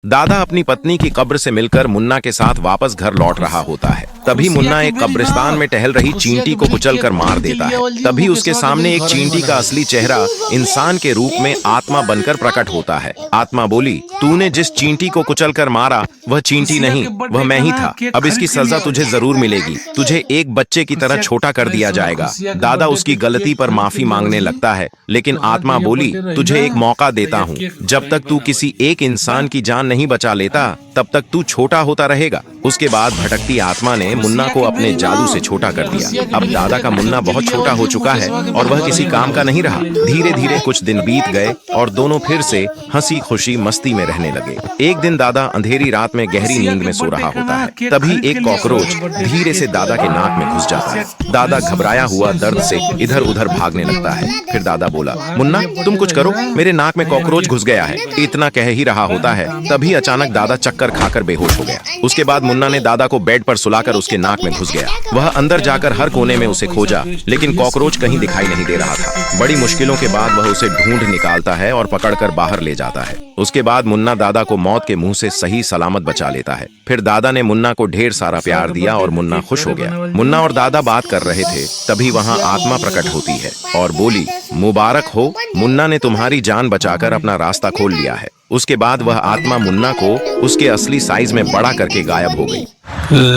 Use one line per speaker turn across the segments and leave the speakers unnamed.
दादा अपनी पत्नी की कब्र से मिलकर मुन्ना के साथ वापस घर लौट रहा होता है। तभी मुन्ना एक कब्रिस्तान में टहल रही चींटी को कुचलकर मार देता है। तभी उसके सामने एक चींटी का असली चेहरा इंसान के रूप में आत्मा बनकर प्रकट होता है। आत्मा बोली, तूने जिस चींटी को कुचलकर मारा वह चींटी नहीं, वह मैं ही था। अब इसकी सजा तुझे जरूर मिलेगी। तुझे एक बच्चे की तरह छोटा कर दिया जाएगा। दादा उसकी गलती पर माफी मांगने लगता है, लेकिन आत्मा बोली, तुझे एक मौका देता हूँ। जब तक तू किसी एक इंसान की जान नहीं बचा लेता तब तक तू छोटा होता रहेगा। उसके बाद भटकती आत्मा ने मुन्ना को अपने जादू से छोटा कर दिया। अब दादा का मुन्ना बहुत छोटा हो चुका है और वह किसी काम का नहीं रहा। धीरे धीरे कुछ दिन बीत गए और दोनों फिर से हंसी खुशी मस्ती में रहने लगे। एक दिन दादा अंधेरी रात में गहरी नींद में सो रहा होता है। तभी एक कॉकरोच धीरे से दादा के नाक में घुस जाता है। दादा घबराया हुआ दर्द से इधर उधर भागने लगता है। फिर दादा बोला, मुन्ना तुम कुछ करो, मेरे नाक में कॉकरोच घुस गया है। इतना कह ही रहा होता है तभी अचानक दादा चक्कर खाकर बेहोश हो गया। उसके बाद मुन्ना ने दादा को बेड पर सुलाकर उसके नाक में घुस गया। वह अंदर जाकर हर कोने में उसे खोजा, लेकिन कॉकरोच कहीं दिखाई नहीं दे रहा था। बड़ी मुश्किलों के बाद वह उसे ढूंढ निकालता है और पकड़कर बाहर ले जाता है। उसके बाद मुन्ना दादा को मौत के मुंह से सही सलामत बचा लेता है। फिर दादा ने मुन्ना को ढेर सारा प्यार दिया और मुन्ना खुश हो गया। मुन्ना और दादा बात कर रहे थे, तभी वहाँ आत्मा प्रकट होती है और बोली, मुबारक हो, मुन्ना ने तुम्हारी जान बचाकर अपना रास्ता खोल लिया है। उसके बाद वह आत्मा मुन्ना को उसके असली साइज में बड़ा करके गायब हो गई।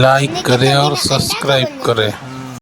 लाइक करें और सब्सक्राइब करें।